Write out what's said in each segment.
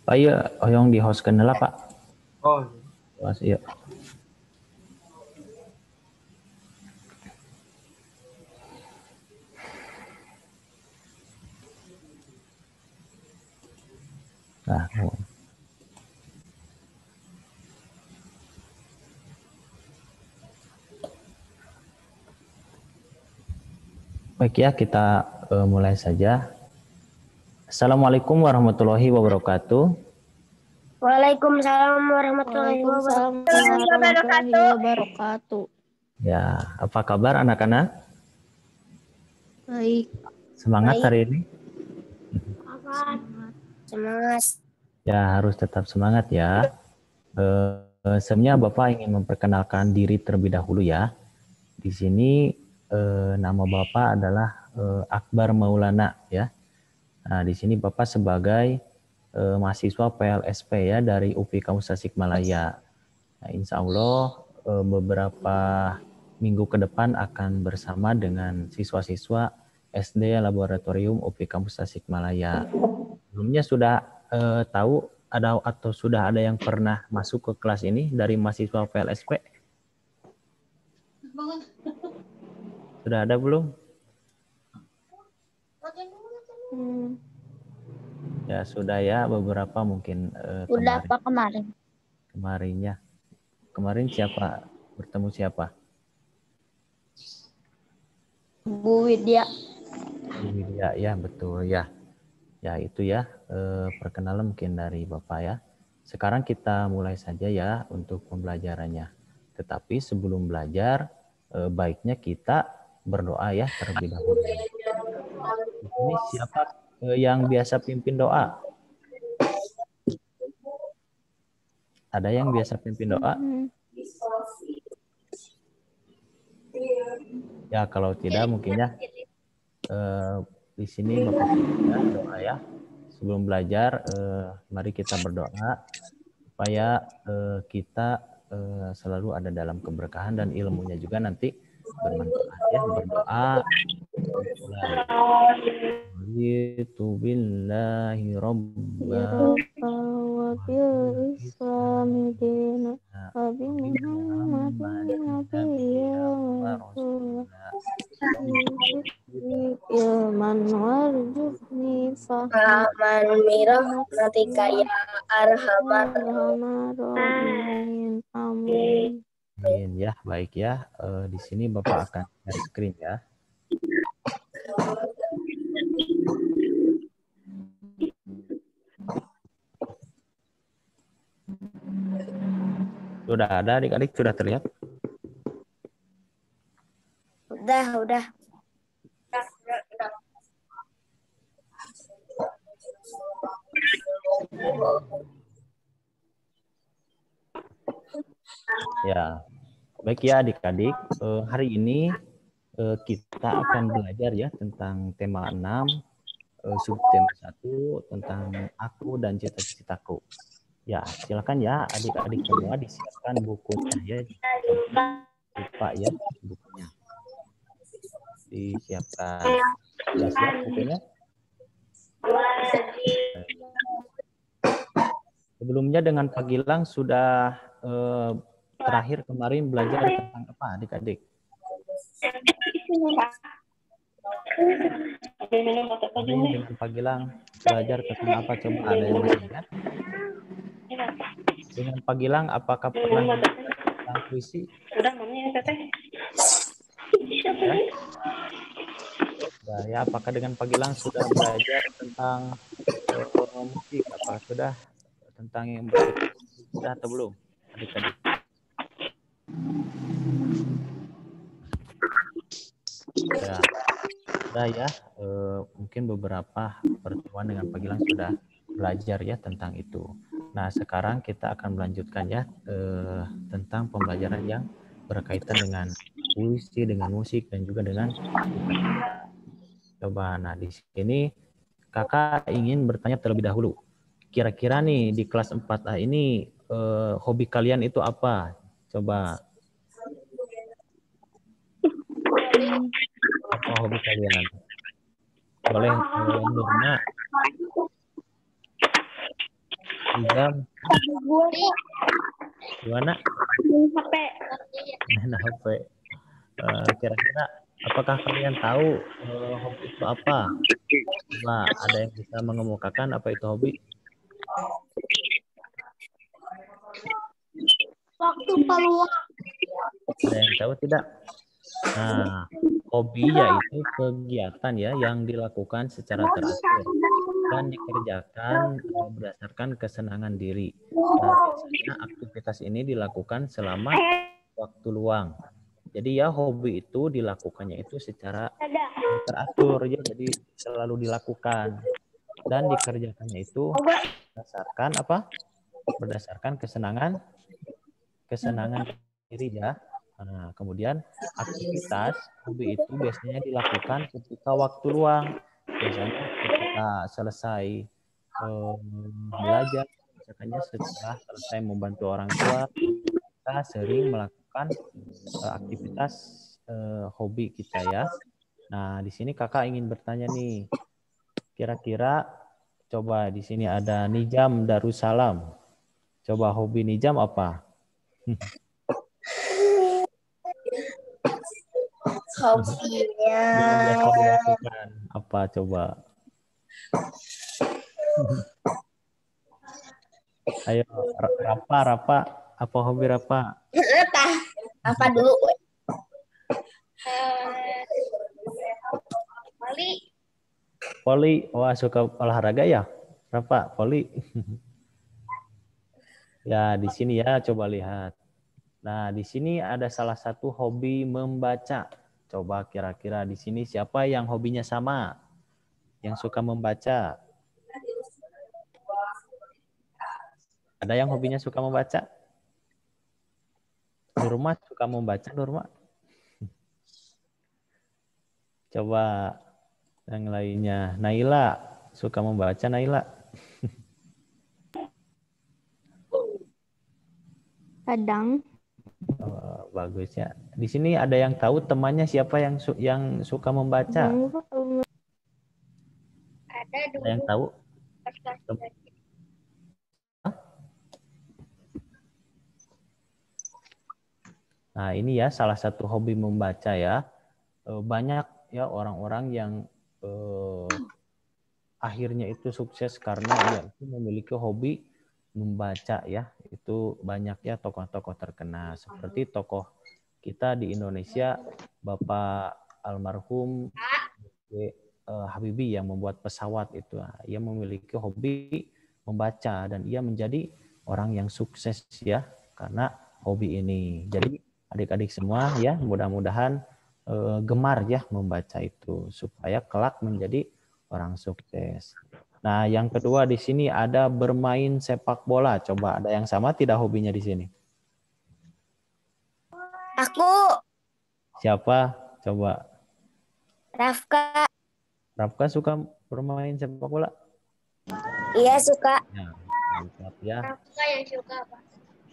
Pak iya, oyong di host kenela Pak. Oh, Mas iya. Nah, baik ya, kita mulai saja. Assalamualaikum warahmatullahi wabarakatuh. Waalaikumsalam warahmatullahi wabarakatuh. Ya, apa kabar anak-anak? Baik. Semangat hari ini? Semangat. Ya, harus tetap semangat ya. Sebelumnya Bapak ingin memperkenalkan diri terlebih dahulu ya. Di sini nama Bapak adalah Akbar Maulana ya. Nah, di sini Bapak sebagai mahasiswa PLSP ya dari UPI Kampus Tasikmalaya. Nah, insya Allah beberapa minggu ke depan akan bersama dengan siswa-siswa SD Laboratorium UPI Kampus Tasikmalaya. Sebelumnya sudah tahu ada atau sudah ada yang pernah masuk ke kelas ini dari mahasiswa PLSP? Sudah ada belum? Ya sudah ya, beberapa mungkin Udah Pak kemarin. Kemarin siapa? Bertemu siapa? Bu Widya. Bu Widya ya, betul ya. Ya itu ya, perkenalan mungkin dari Bapak ya. Sekarang kita mulai saja ya untuk pembelajarannya. Tetapi sebelum belajar, baiknya kita berdoa ya terlebih dahulu. Ini siapa yang biasa pimpin doa? Ada yang biasa pimpin doa? Ya kalau tidak mungkin ya di sini Bapak ya, doa ya. Sebelum belajar, mari kita berdoa supaya kita selalu ada dalam keberkahan dan ilmunya juga nanti bermanfaat ya. Berdoa. Itu billahi robba wa bil islami dina wa bi muhammadin nabiyya wa rasulah ilman warzuqni Rahman mirahmatika ya arhamar rahimin. Amin. Amin ya, baik ya. Di sini Bapak akan share screen ya. Sudah ada adik-adik, sudah terlihat? Udah. Ya, baik ya adik-adik. Hari ini kita akan belajar ya tentang tema 6, subtema 1 tentang aku dan cita-citaku. Ya, silakan ya adik-adik semua disiapkan bukunya ya. Lupa ya bukunya. Disiapkan. Sudah siap bukunya? Sebelumnya dengan Pak Gilang sudah terakhir kemarin belajar tentang apa adik-adik? Dengan Pak Gilang belajar tentang apa? Coba ada yang masih ingat? Dengan Pak Gilang apakah pernah tentang puisi? Udah, mami ya teteh. Ya, apakah dengan Pak Gilang sudah belajar tentang musik? Apakah sudah tentang yang sudah atau belum adik-adik? Ya, sudah ya. Mungkin beberapa pertemuan dengan Pak Gilang sudah belajar ya tentang itu. Nah, sekarang kita akan melanjutkan ya tentang pembelajaran yang berkaitan dengan puisi, dengan musik, dan juga dengan coba. Nah, di sini kakak ingin bertanya terlebih dahulu. Kira-kira nih di kelas 4A ini hobi kalian itu apa? Coba. Apa hobi kalian? Boleh Nurna. Nijam, Gua gimana? HP. Main HP. Kira-kira apakah kalian tahu hobi itu apa? Coba ada yang bisa mengemukakan apa itu hobi? Waktu peluang. Ada yang tahu tidak? Nah, hobi yaitu kegiatan ya yang dilakukan secara teratur dan dikerjakan berdasarkan kesenangan diri. Nah, biasanya aktivitas ini dilakukan selama waktu luang. Jadi ya hobi itu dilakukannya itu secara teratur ya, jadi selalu dilakukan dan dikerjakannya itu berdasarkan apa? Berdasarkan kesenangan diri ya. Nah, kemudian aktivitas hobi itu biasanya dilakukan ketika waktu luang. Biasanya ketika selesai belajar, misalkannya setelah selesai membantu orang tua, kita sering melakukan aktivitas hobi kita ya. Nah, di sini kakak ingin bertanya nih, kira-kira coba di sini ada Nijam Darussalam. Coba hobi Nijam apa? Hobinya Yang biasa dilakukan apa coba? Ayo, Rapa, apa hobi Rapa? apa dulu? Voli, wah suka olahraga ya? Rapa, voli. Ya, di sini ya, coba lihat. Nah, di sini ada salah satu hobi membaca. Coba kira-kira di sini siapa yang hobinya sama? Yang suka membaca? Ada yang hobinya suka membaca? Nurma suka membaca, Nurma? Coba yang lainnya. Naila, suka membaca Naila? Kadang. Oh, bagus ya. Di sini ada yang tahu temannya siapa yang suka membaca? Ada yang tahu? Nah, ini ya salah satu hobi membaca ya. Banyak ya orang-orang yang akhirnya itu sukses karena ia itu memiliki hobi membaca ya. Itu banyak ya tokoh-tokoh terkenal seperti tokoh kita di Indonesia, Bapak almarhum Habibie yang membuat pesawat itu. Ia memiliki hobi membaca dan ia menjadi orang yang sukses ya karena hobi ini. Jadi adik-adik semua ya mudah-mudahan gemar ya membaca itu supaya kelak menjadi orang sukses. Nah, yang kedua di sini ada bermain sepak bola. Coba ada yang sama tidak hobinya di sini? Aku Siapa? Coba. Rafka. Rafka suka bermain sepak bola? Iya suka. Ya, mantap ya. Rafka yang suka apa?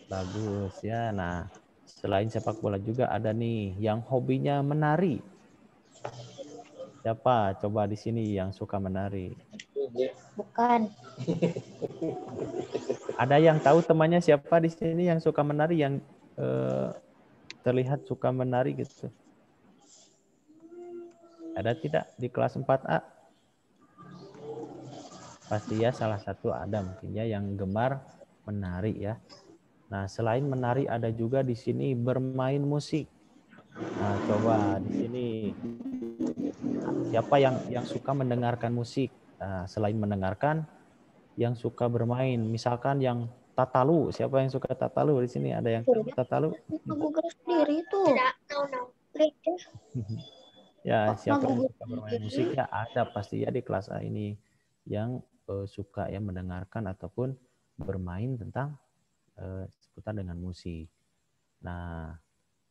Bagus ya. Nah, selain sepak bola juga ada nih yang hobinya menari. Siapa? Coba di sini yang suka menari. Bukan. Ada yang tahu temannya siapa di sini yang suka menari yang terlihat suka menari gitu? Ada tidak di kelas 4A? Pasti ya salah satu ada mungkin ya yang gemar menari ya. Nah, selain menari ada juga di sini bermain musik. Nah, coba di sini siapa yang suka mendengarkan musik? Nah, selain mendengarkan, yang suka bermain, misalkan yang tatalu, siapa yang suka tatalu di sini? Ada yang tahu tatalu? Aku gerak sendiri tuh. Tidak tahu. Ya, siapa yang suka bermain musik ya ada pasti ya di kelas A ini yang suka ya mendengarkan ataupun bermain tentang seputar dengan musik. Nah,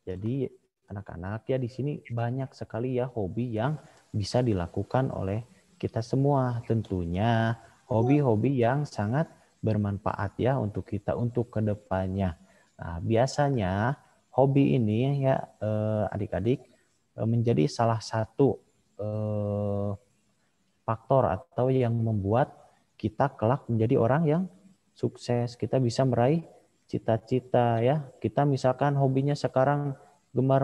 jadi anak-anak ya di sini banyak sekali ya hobi yang bisa dilakukan oleh kita semua. Tentunya hobi-hobi yang sangat bermanfaat ya untuk kita untuk kedepannya. Nah, biasanya hobi ini ya adik-adik menjadi salah satu faktor atau yang membuat kita kelak menjadi orang yang sukses, kita bisa meraih cita-cita ya. Kita misalkan hobinya sekarang gemar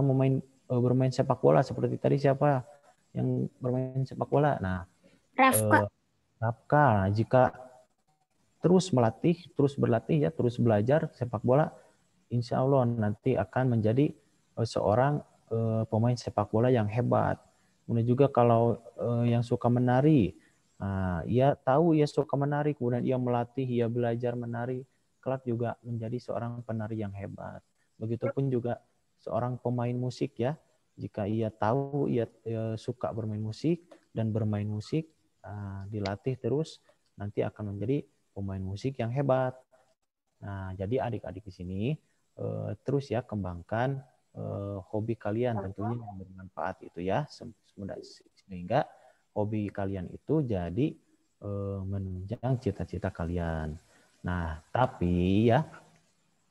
bermain sepak bola seperti tadi siapa yang bermain sepak bola. Nah, Rafka. Rafka, nah, jika terus melatih, terus berlatih ya, terus belajar sepak bola, insya Allah nanti akan menjadi seorang pemain sepak bola yang hebat. Kemudian juga kalau yang suka menari, ia tahu ia suka menari, kemudian ia melatih, ia belajar menari, kelak juga menjadi seorang penari yang hebat. Begitupun juga seorang pemain musik ya, jika ia tahu ia suka bermain musik dan bermain musik, dilatih terus, nanti akan menjadi pemain musik yang hebat. Nah, jadi adik-adik di sini terus ya kembangkan hobi kalian tentunya yang bermanfaat itu ya, sehingga hobi kalian itu jadi menunjang cita-cita kalian. Nah, tapi ya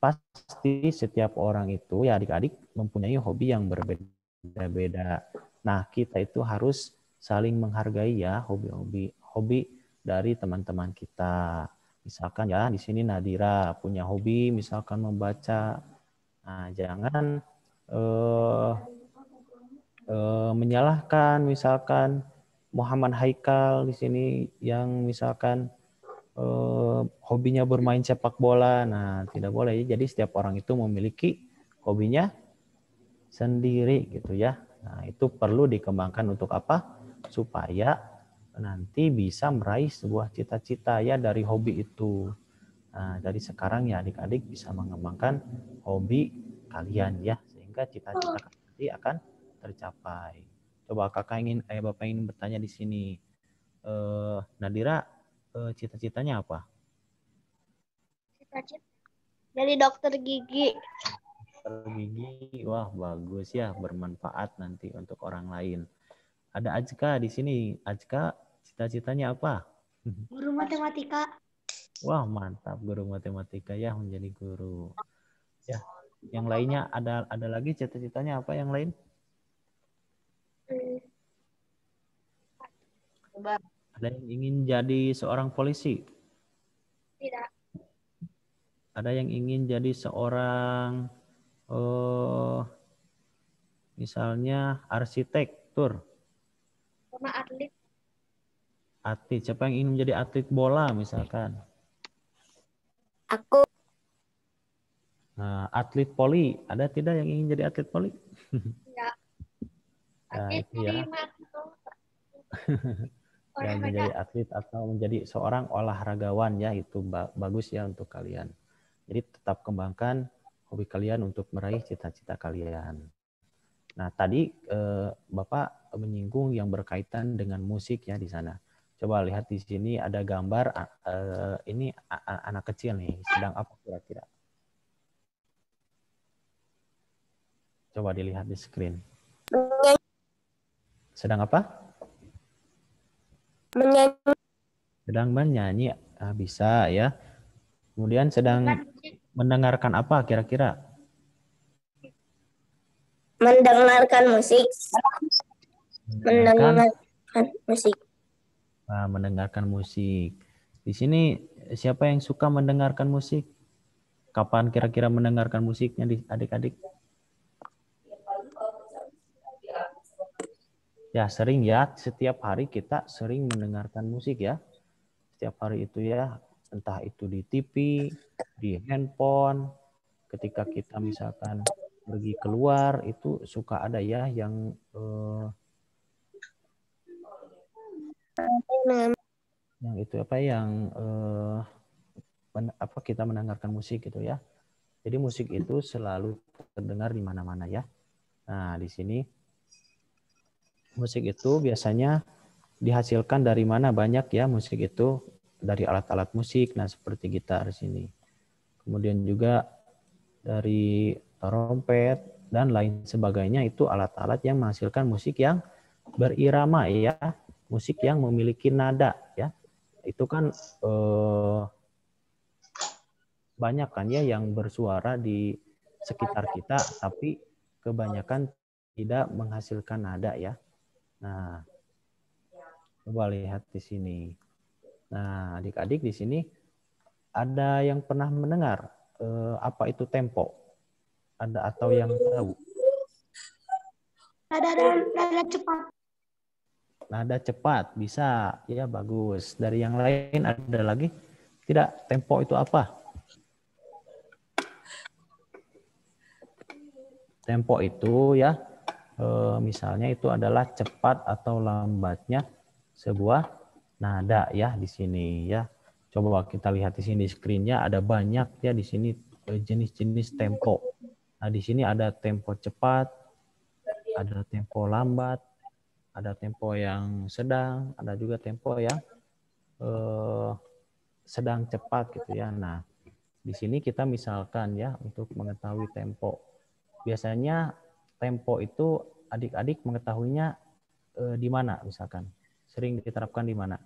pasti setiap orang itu ya adik-adik mempunyai hobi yang berbeda-beda. Nah, kita itu harus saling menghargai ya hobi dari teman-teman kita. Misalkan ya di sini Nadira punya hobi misalkan membaca. Nah, jangan menyalahkan misalkan Muhammad Haikal di sini yang misalkan hobinya bermain sepak bola. Nah, tidak boleh. Jadi setiap orang itu memiliki hobinya sendiri gitu ya. Nah, itu perlu dikembangkan untuk apa? Supaya nanti bisa meraih sebuah cita-cita ya dari hobi itu. Nah, dari sekarang ya adik-adik bisa mengembangkan hobi kalian ya sehingga cita-cita kalian nanti akan tercapai. Coba Bapak ingin bertanya di sini. Nadira, cita-citanya apa? Cita-cita jadi dokter gigi. Gigi, wah bagus ya, bermanfaat nanti untuk orang lain. Ada Ajka di sini. Ajka, cita-citanya apa? Guru matematika. Wah mantap, guru matematika ya menjadi guru. Ya, yang lainnya ada lagi cita-citanya apa yang lain? Ada yang ingin jadi seorang polisi? Tidak. Ada yang ingin jadi seorang misalnya arsitektur? Sama atlet. Atlet, siapa yang ingin menjadi atlet bola misalkan? Aku. Nah, atlet poli, ada tidak yang ingin jadi atlet poli? Tidak. Nah, Atlet itu ya. Ya, menjadi atlet atau menjadi seorang olahragawan ya, itu bagus ya untuk kalian. Jadi tetap kembangkan hobi kalian untuk meraih cita-cita kalian. Nah, tadi Bapak menyinggung yang berkaitan dengan musik ya di sana. Coba lihat di sini ada gambar ini anak kecil nih, sedang apa kira-kira? Coba dilihat di screen. Sedang apa? Menyanyi. Sedang menyanyi. Bisa ya. Kemudian sedang mendengarkan apa kira-kira? Mendengarkan musik. Mendengarkan musik. mendengarkan musik. Di sini siapa yang suka mendengarkan musik? Kapan kira-kira mendengarkan musiknya adik-adik? Ya sering ya, setiap hari kita sering mendengarkan musik ya. Setiap hari itu ya, entah itu di TV, di handphone, ketika kita misalkan pergi keluar itu suka ada ya yang itu apa yang kita mendengarkan musik gitu ya. Jadi musik itu selalu terdengar di mana-mana ya. Nah, di sini musik itu biasanya dihasilkan dari mana? Banyak ya musik itu dari alat-alat musik. Nah, seperti gitar sini. Kemudian juga dari trompet dan lain sebagainya itu alat-alat yang menghasilkan musik yang berirama ya, musik yang memiliki nada ya. Itu kan banyak kan ya yang bersuara di sekitar kita, tapi kebanyakan tidak menghasilkan nada ya. Nah, coba lihat di sini. Nah, adik-adik di sini ada yang pernah mendengar apa itu tempo? Ada atau yang tahu? Nada cepat. Nada cepat, bisa. Ya, bagus. Dari yang lain ada lagi? Tidak, tempo itu apa? Tempo itu ya, misalnya itu adalah cepat atau lambatnya sebuah nada ya di sini ya. Coba kita lihat di sini screen-nya ada banyak ya di sini jenis-jenis tempo. Nah, di sini ada tempo cepat, ada tempo lambat, ada tempo yang sedang, ada juga tempo yang sedang cepat gitu ya. Nah, di sini kita misalkan ya untuk mengetahui tempo. Biasanya tempo itu adik-adik mengetahuinya di mana misalkan? Sering diterapkan di mana?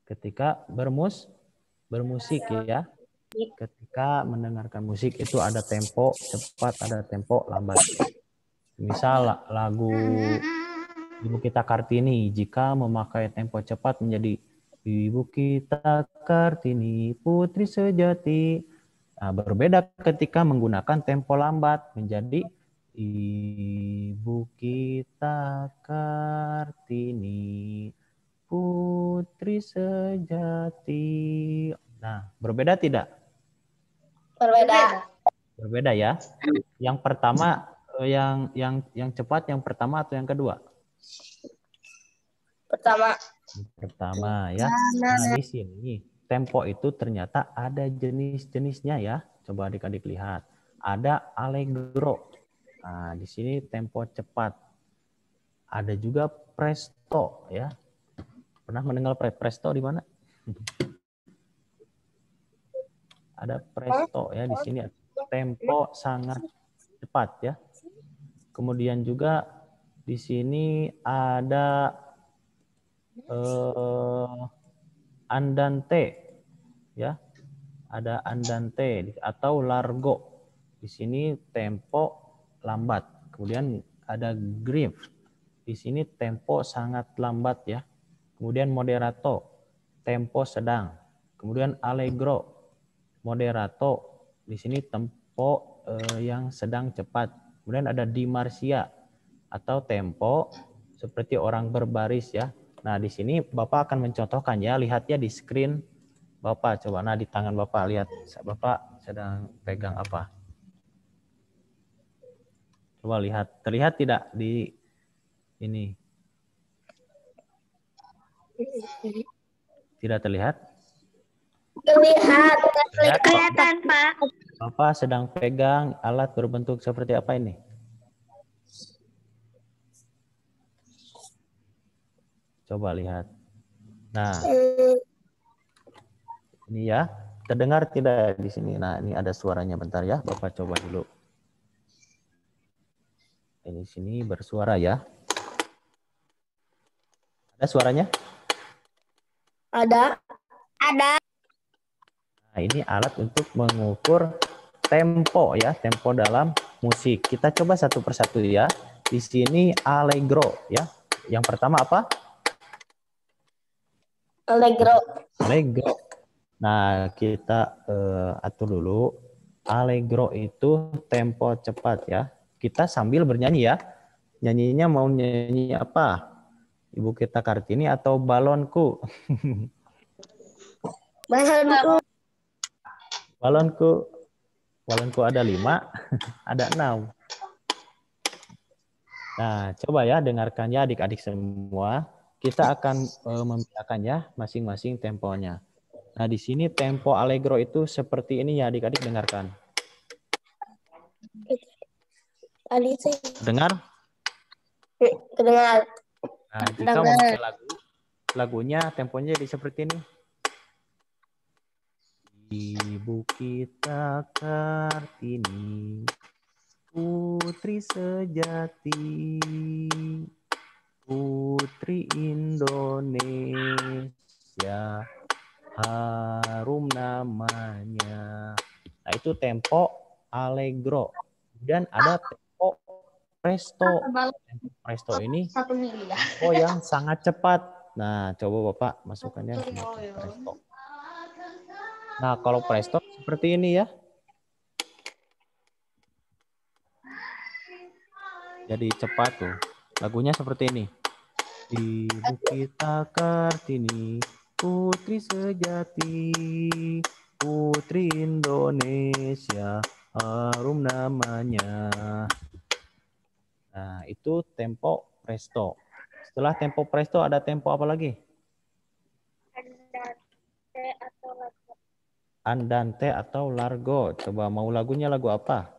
Ketika bermusik ya. Ketika mendengarkan musik itu ada tempo cepat, ada tempo lambat. Misal lagu Ibu Kita Kartini, jika memakai tempo cepat menjadi Ibu Kita Kartini, putri sejati. Nah, berbeda ketika menggunakan tempo lambat menjadi Ibu Kita Kartini, putri sejati. Nah, berbeda tidak? Berbeda. Berbeda ya. Yang pertama yang cepat yang pertama atau yang kedua? Pertama. Pertama ya. Nah, di sini tempo itu ternyata ada jenis-jenisnya ya. Coba adik-adik lihat. Ada allegro. Nah, di sini tempo cepat. Ada juga presto ya. Pernah mendengar presto di mana? Ada presto ya di sini. Tempo sangat cepat ya. Kemudian juga di sini ada andante ya. Ada andante atau largo. Di sini tempo lambat. Kemudian ada grave. Di sini tempo sangat lambat ya. Kemudian moderato, tempo sedang. Kemudian allegro, moderato. Di sini tempo yang sedang cepat. Kemudian ada di marsia atau tempo seperti orang berbaris ya. Nah, di sini Bapak akan mencontohkan ya, lihatnya di screen Bapak. Coba nah di tangan Bapak lihat Bapak sedang pegang apa? Coba lihat, terlihat tidak di ini? Tidak terlihat? Terlihat. Terlihat, Kelihatan, Pak. Bapak sedang pegang alat berbentuk seperti apa ini? Coba lihat. Nah, ini ya. Terdengar tidak di sini? Nah, ini ada suaranya bentar ya. Bapak coba dulu. Ini sini bersuara ya. Ada suaranya? Ada. Nah, ini alat untuk mengukur tempo ya, tempo dalam musik. Kita coba satu persatu ya. Di sini allegro ya. Yang pertama apa? Allegro. Allegro. Nah, kita atur dulu. Allegro itu tempo cepat ya. Kita sambil bernyanyi ya. Nyanyinya mau nyanyi apa? Ibu Kita Kartini atau balonku? Balonku. Balonku. Balonku ada 5, ada 6. Nah, coba ya dengarkan ya adik-adik semua. Kita akan membedakan ya masing-masing temponya. Nah, di sini tempo allegro itu seperti ini ya adik-adik dengarkan. Tadi sih. Dengar? Kedengar. Nah, jika memakai lagunya temponya jadi seperti ini. Ibu Kita Kartini, putri sejati, putri Indonesia, harum namanya. Nah, itu tempo allegro. Kemudian ada tempo presto. Tempo presto ini tempo yang sangat cepat. Nah, coba Bapak masukkannya presto. Nah, kalau presto seperti ini ya. Jadi cepat tuh. Lagunya seperti ini. Di Bukit Kartini, putri sejati, putri Indonesia, harum namanya. Nah, itu tempo presto. Setelah tempo presto ada tempo apa lagi? Andante atau largo. Coba mau lagunya lagu apa?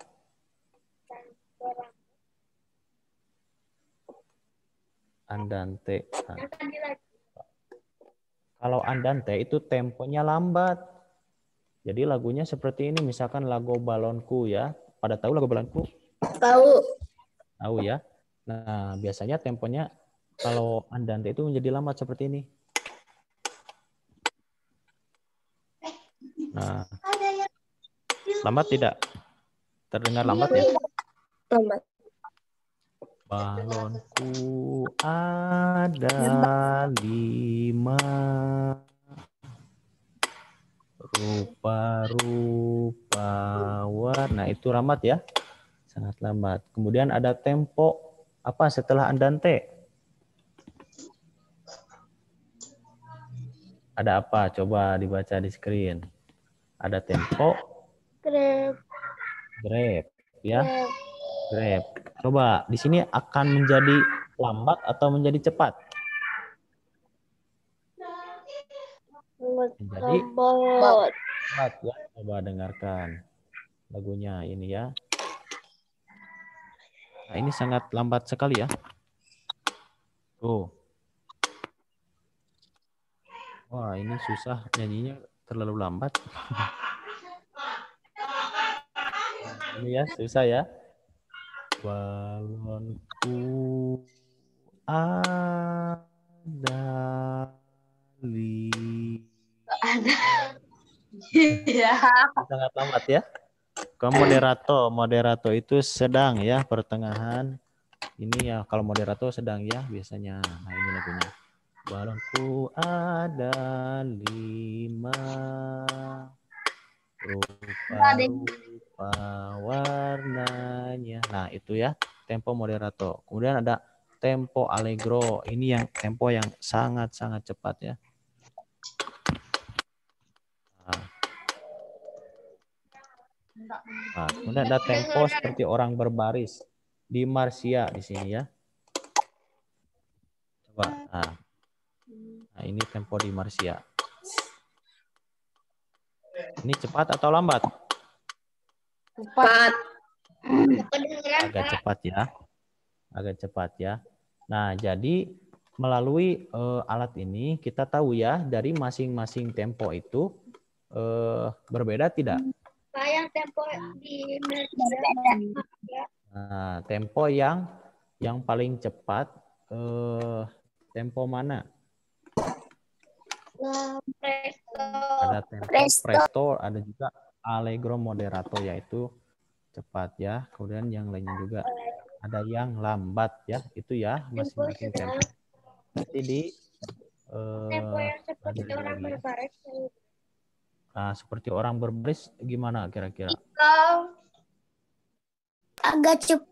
Andante. Nah, kalau andante itu temponya lambat. Jadi lagunya seperti ini, misalkan lagu Balonku ya. Pada tahu lagu Balonku? Tahu. Tahu ya. Nah, biasanya temponya kalau andante itu menjadi lambat seperti ini. Nah, lambat tidak? Terdengar lambat ya? Lambat. Balonku ada 5, rupa-rupa warna. Itu lambat ya? Sangat lambat. Kemudian ada tempo apa setelah andante? Ada apa? Coba dibaca di screen. Ada tempo, Grab. grab, ya, grab. Coba di sini akan menjadi lambat atau menjadi cepat? Menjadi Lambat. cepat ya. Coba dengarkan lagunya ini ya. Nah, ini sangat lambat sekali ya. Tuh. Wah, ini susah nyanyinya, terlalu lambat. Ini ya, susah ya. Balonku ada 5. Sangat lambat ya. Ke moderato itu sedang ya, pertengahan. Ini ya kalau moderato sedang ya biasanya. Nah, ini lagunya. Balonku ada 5, rupa-rupa warnanya. Nah, itu ya tempo moderato. Kemudian ada tempo allegro. Ini yang tempo yang sangat-sangat cepat ya. Nah, kemudian ada tempo seperti orang berbaris di Marsia di sini ya. Coba. Nah, ini tempo di Marsia. Ini cepat atau lambat? Cepat. Agak cepat ya. Agak cepat ya. Nah, jadi melalui alat ini kita tahu ya dari masing-masing tempo itu berbeda tidak? Yang tempo di Nah, tempo yang paling cepat tempo mana? Ada tempo presto, ada juga allegro moderato yaitu cepat ya. Kemudian yang lainnya juga ada yang lambat ya. Itu ya masing-masing tempo. Nanti di tempo yang seperti orang lagi ya. berbaris. Nah, seperti orang berbaris gimana kira-kira? Agak cepat.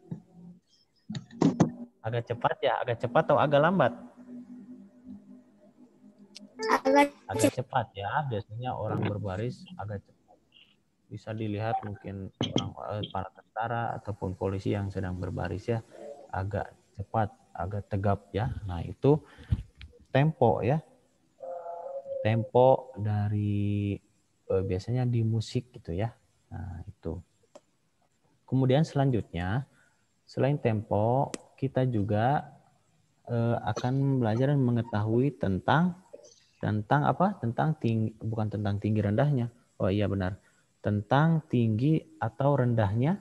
Agak cepat ya, agak cepat atau agak lambat? Agak cepat ya, biasanya orang berbaris agak cepat. Bisa dilihat mungkin orang para tentara ataupun polisi yang sedang berbaris ya, agak cepat, agak tegap ya. Nah, itu tempo ya. Tempo dari biasanya di musik gitu ya. Nah, itu. Kemudian selanjutnya, selain tempo, kita juga akan belajar dan mengetahui tentang apa? Tentang tinggi, bukan tentang tinggi rendahnya. Oh iya benar. Tentang tinggi atau rendahnya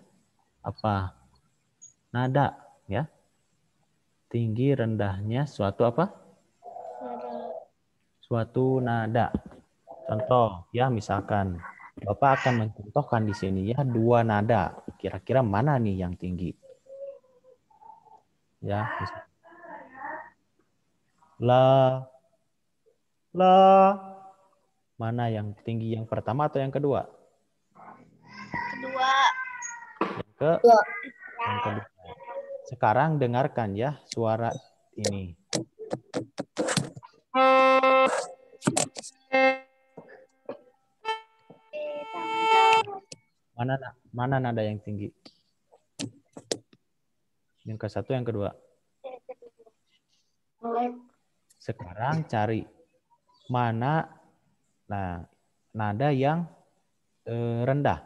apa? Nada ya. Tinggi rendahnya suatu apa? Suatu nada. Contoh ya, misalkan Bapak akan mencontohkan di sini ya 2 nada. Kira-kira mana nih yang tinggi? Ya, misalkan. La, la. Mana yang tinggi, yang pertama atau yang kedua? Kedua. Yang kedua. Sekarang dengarkan ya suara ini. Mana nada yang tinggi? Yang ke satu, yang kedua. Sekarang cari mana nada yang rendah.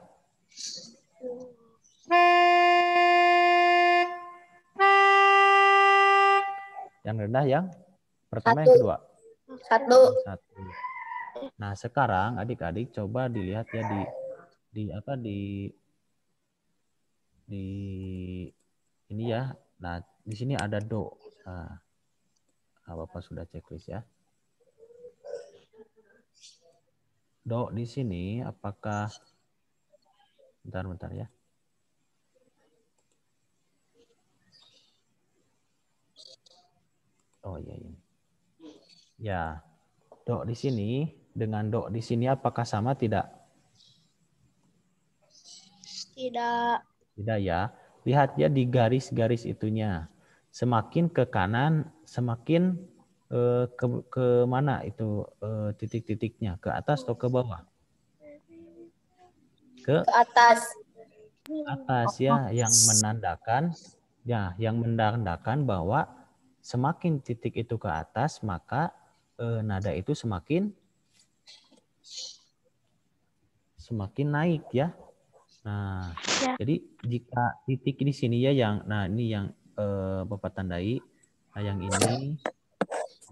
Yang rendah yang pertama, yang kedua. Satu. Satu. Nah, sekarang adik-adik coba dilihat ya di ini ya. Nah, di sini ada do. Nah, Bapak sudah checklist ya. Do di sini apakah bentar ya. Oh iya ini. Ya. Do di sini dengan do di sini apakah sama tidak? Tidak. Tidak ya. Lihat ya di garis-garis itunya. Semakin ke kanan, semakin ke mana itu titik-titiknya? Ke atas atau ke bawah? Ke atas. Atas ya, yang menandakan bahwa semakin titik itu ke atas, maka nada itu semakin naik ya. Nah, jadi jika titik di sini ya ini yang Bapak tandai. Nah, yang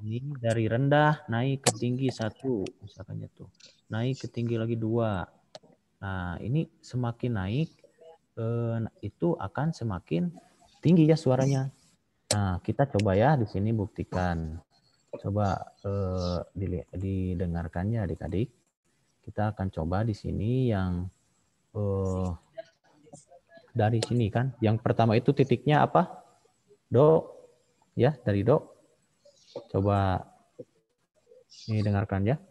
ini dari rendah naik ke tinggi 1, misalkan tuh. Naik ke tinggi lagi 2. Nah, ini semakin naik itu akan semakin tinggi ya suaranya. Nah, kita coba ya di sini buktikan. Coba didengarkannya adik-adik. Kita akan coba di sini yang dari sini kan. Yang pertama itu titiknya apa? Do. Ya, dari do. Coba ini dengarkan ya.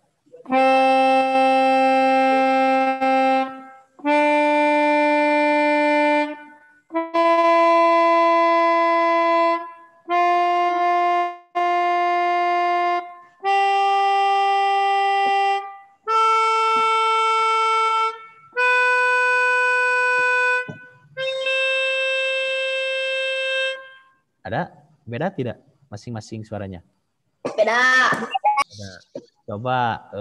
Ada beda tidak masing-masing suaranya? Beda. Coba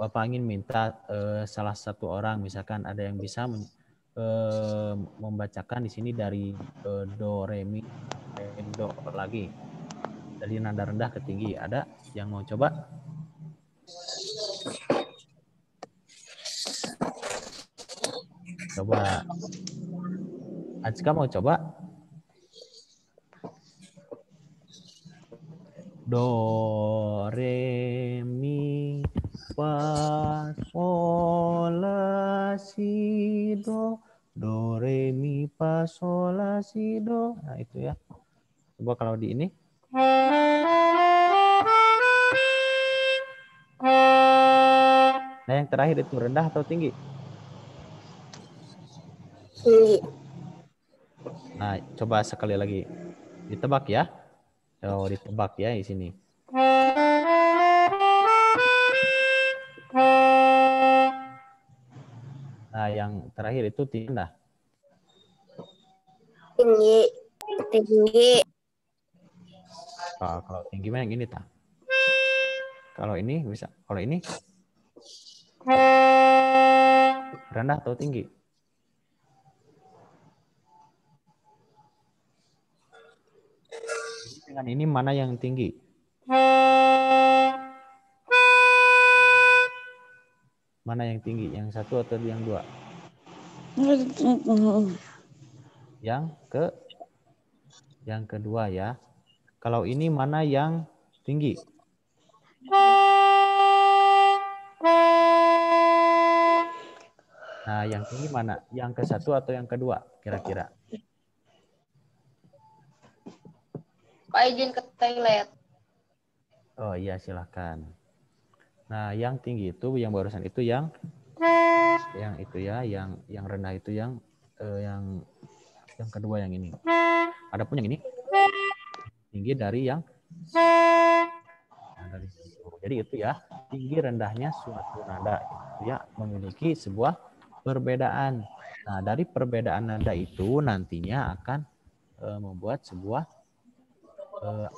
Bapak ingin minta salah satu orang, misalkan ada yang bisa membacakan di sini dari do, re, mi, do lagi. Dari nada rendah ke tinggi. Ada yang mau coba? Coba. Azka mau coba? Do, re, mi, fa, sol, la, si, do. Do, re, mi, fa, sol, la, si, do. Nah, itu ya. Coba kalau di ini. Nah, yang terakhir itu rendah atau tinggi? Tinggi. Nah, coba sekali lagi. Ditebak ya. Oh, ditebak ya di sini. Nah, yang terakhir itu tinggi. Tinggi. Tinggi. Kalau tinggi mah yang ini tak. Kalau ini bisa. Kalau ini rendah atau tinggi? Dengan ini mana yang tinggi? Mana yang tinggi? Yang satu atau yang dua? Yang kedua ya. Kalau ini mana yang tinggi? Nah, yang tinggi mana? Yang ke satu atau yang kedua? Kira-kira. Pak izin ke toilet. Oh iya, silakan. Nah, yang tinggi itu yang barusan itu yang itu ya, yang rendah itu yang kedua yang ini. Adapun yang ini tinggi dari yang dari situ. Jadi itu ya, tinggi rendahnya suatu nada itu ya memiliki sebuah perbedaan. Nah, dari perbedaan nada itu nantinya akan membuat sebuah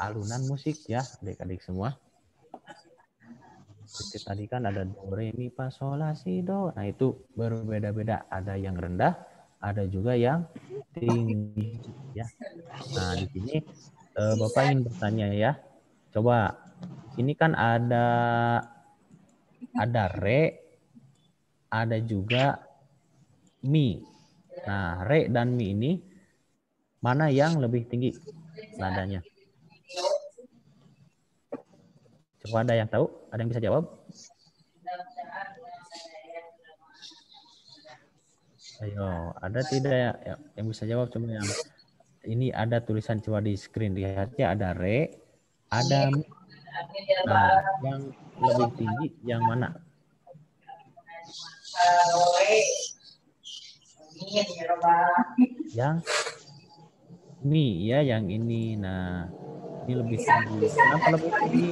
alunan musik ya, adik-adik semua. Seperti tadi kan ada do, re, mi, fa, sol, la, si, do. Nah, itu berbeda-beda. Ada yang rendah, ada juga yang tinggi ya. Nah, di sini Bapak ingin bertanya ya. Coba sini kan ada re, ada juga mi. Nah, re dan mi ini mana yang lebih tinggi nadanya? Coba ada yang tahu? Ada yang bisa jawab? Ayo, ada tidak yang bisa jawab? Cuma yang ini ada tulisan, coba di screen lihatnya ada re, ada mi. Nah, yang lebih tinggi yang mana? Yang mi ya, yang ini. Nah, ini lebih tinggi. Kenapa lebih tinggi?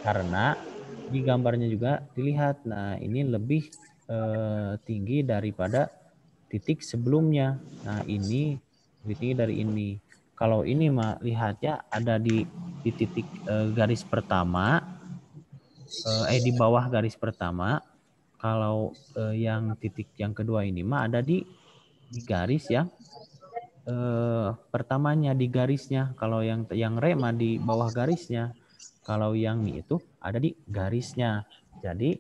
Karena di gambarnya juga dilihat. Nah, ini lebih tinggi daripada titik sebelumnya. Nah, ini lebih tinggi dari ini. Kalau ini mah lihatnya ada di titik garis pertama, di bawah garis pertama. Kalau yang titik yang kedua ini mah ada di garis yang pertamanya, di garisnya. Kalau yang re mah di bawah garisnya. Kalau yang mi itu ada di garisnya. Jadi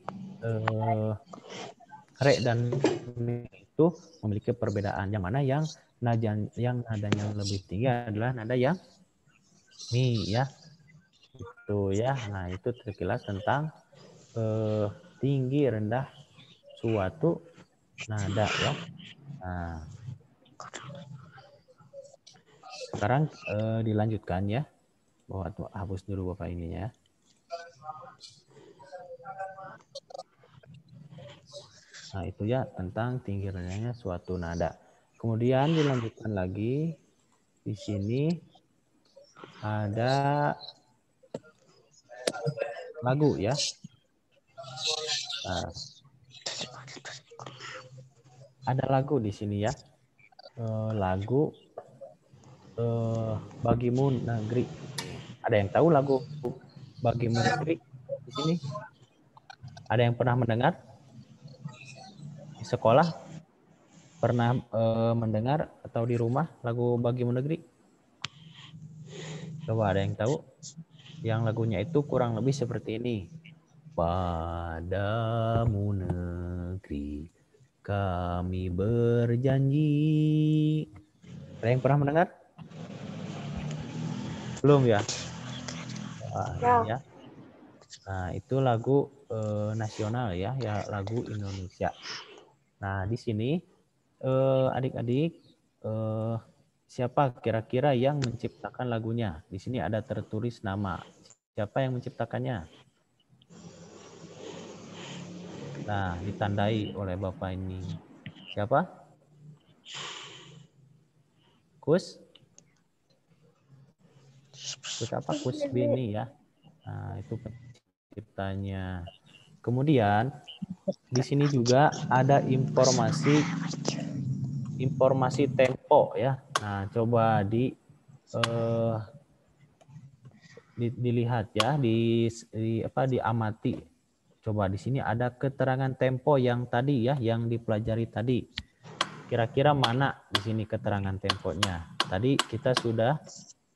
re dan mi itu memiliki perbedaan. Yang mana yang nadanya lebih tinggi adalah nada yang mi ya. Itu ya. Nah, itu terkilas tentang tinggi rendah suatu nada ya. Nah, sekarang dilanjutkan ya. Hapus dulu Bapak ini ya. Nah, itu ya tentang tinggi rendahnya suatu nada. Kemudian dilanjutkan lagi. Di sini ada lagu ya. Nah, ada lagu di sini ya. Lagu Bagimu Negeri. Ada yang tahu lagu Bagimu Negeri di sini? Ada yang pernah mendengar? Di sekolah pernah mendengar atau di rumah lagu Bagimu Negeri? Coba ada yang tahu? Yang lagunya itu kurang lebih seperti ini. Padamu negeri kami berjanji. Ada yang pernah mendengar? Belum ya? Ya. Nah, itu lagu nasional ya, lagu Indonesia. Nah, di sini adik-adik siapa kira-kira yang menciptakan lagunya? Di sini ada tertulis nama. Siapa yang menciptakannya? Nah, ditandai oleh Bapak ini. Siapa? Kus? Kus apa? Kus Bini ya. Nah, itu penciptanya. Kemudian di sini juga ada informasi tempo ya. Nah, coba dilihat ya, diamati. Coba di sini ada keterangan tempo yang tadi ya, yang dipelajari tadi. Kira-kira mana di sini keterangan temponya? Tadi kita sudah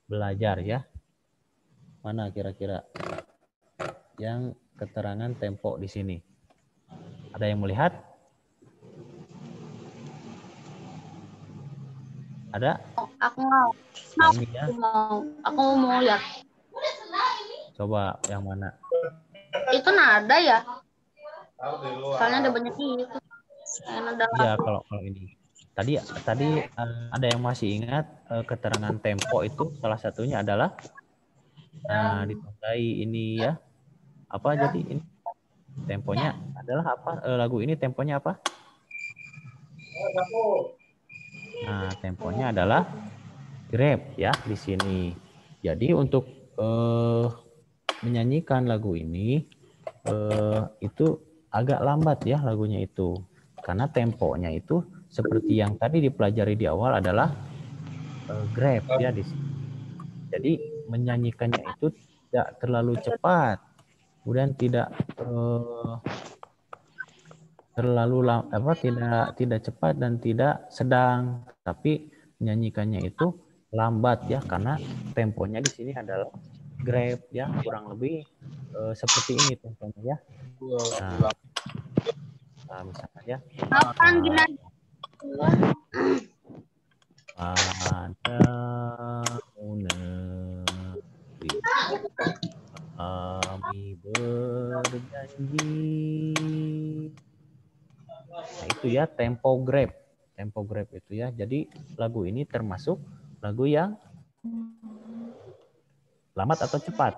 belajar ya. Mana kira-kira yang keterangan tempo di sini? Ada yang melihat? Ada? Aku mau. Nah, ini ya. Aku mau lihat. Coba yang mana? Itu nada ya? Soalnya ada banyak itu. Iya, kalau ini. Tadi ada yang masih ingat keterangan tempo itu salah satunya adalah ditandai ini ya. Apa jadi ini? Temponya adalah apa? Lagu ini temponya apa? Nah, temponya adalah grab ya di sini. Jadi untuk menyanyikan lagu ini itu agak lambat ya lagunya itu. Karena temponya itu seperti yang tadi dipelajari di awal adalah grab ya di sini. Jadi menyanyikannya itu tidak terlalu cepat, kemudian tidak terlalu tidak cepat dan tidak sedang, tapi menyanyikannya itu lambat ya karena temponya di sini adalah grab ya kurang lebih seperti ini temponya ya. Nah misalkan ya. Kapan gini? Pada negeri kami berjanji. Nah itu ya tempo grab itu ya. Jadi lagu ini termasuk lagu yang lambat atau cepat.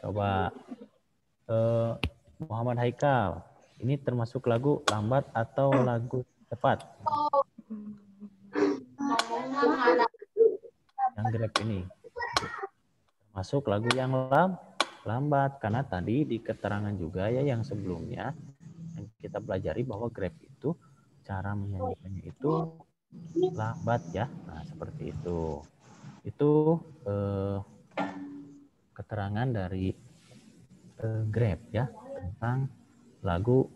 Coba Muhammad Haikal, ini termasuk lagu lambat atau lagu cepat? Yang grab ini termasuk lagu yang lambat karena tadi di keterangan juga ya yang sebelumnya yang kita pelajari bahwa grab itu cara menyanyikannya itu lambat ya. Nah seperti itu. Itu keterangan dari grab ya tentang lagu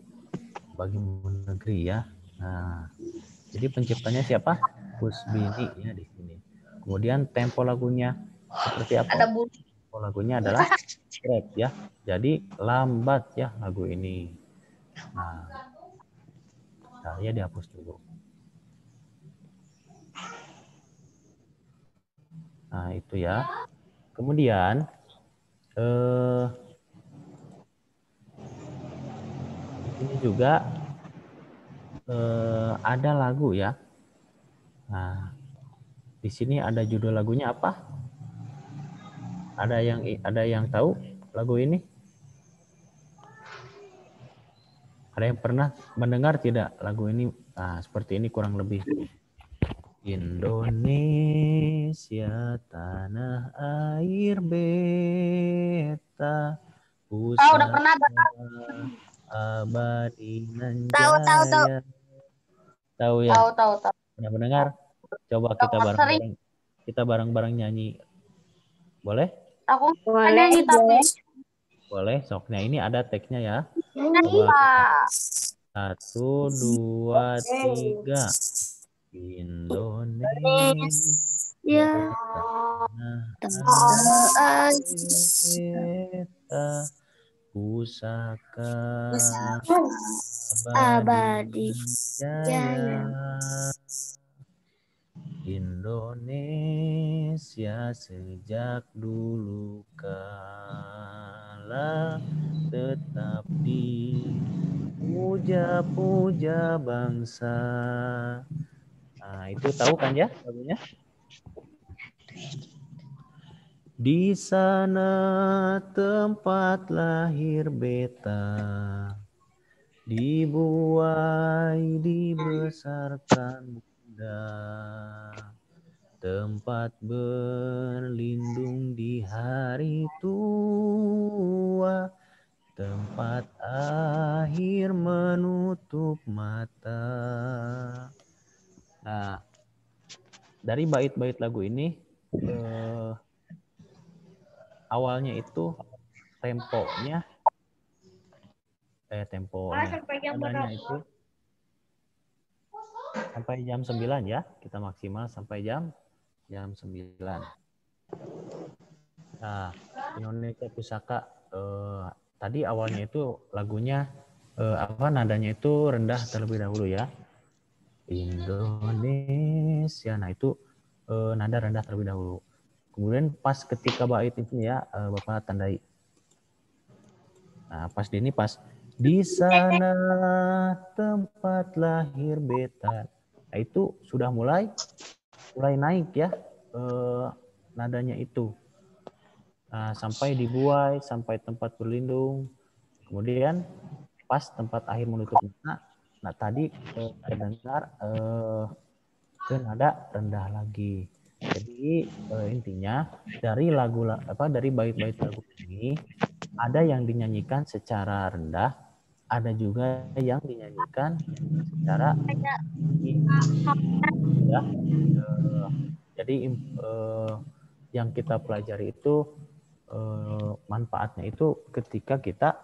Bagimu Negeri ya. Nah, jadi penciptanya siapa? Kusbini ya di sini. Kemudian tempo lagunya seperti apa? Tempo lagunya adalah grab ya. Jadi lambat ya lagu ini. Nah, saya dihapus dulu. Nah, itu ya. Kemudian ini juga ada lagu ya. Nah, di sini ada judul lagunya apa? Ada yang tahu lagu ini? Ada yang pernah mendengar tidak lagu ini? Nah, seperti ini kurang lebih. Indonesia tanah air beta, udah pernah abadi nan jaya. Tahu ya? Tahu. Pernah mendengar? Coba kita bareng-bareng nyanyi. Boleh? Aku nyanyi tapi Boleh. Soknya ini ada teksnya ya. Coba kita 1, 2, 3. Indonesia tanah beta, pusaka abadi jaya. Indonesia sejak dulu kala tetap dipuja-puja bangsa. Nah, itu tahu kan ya lagunya? Di sana tempat lahir beta, dibuai, dibesarkan bunda, tempat berlindung di hari tua, tempat akhir menutup mata. Nah, dari bait-bait lagu ini awalnya itu temponya adanya itu sampai jam 9 ya, kita maksimal sampai jam 9. Nah, Indonesia Pusaka tadi awalnya itu lagunya nadanya itu rendah terlebih dahulu ya. Indonesia, nah itu nada rendah terlebih dahulu. Kemudian pas ketika bait ini ya Bapak tandai. Nah, pas di sana tempat lahir beta. Nah, itu sudah mulai naik ya nadanya itu. sampai dibuai, sampai tempat berlindung. Kemudian pas tempat akhir menutup mata, nah tadi terdengar ke nada rendah lagi. Jadi intinya dari dari bait-bait lagu ini ada yang dinyanyikan secara rendah, ada juga yang dinyanyikan secara tinggi. Ya. Jadi yang kita pelajari itu manfaatnya itu ketika kita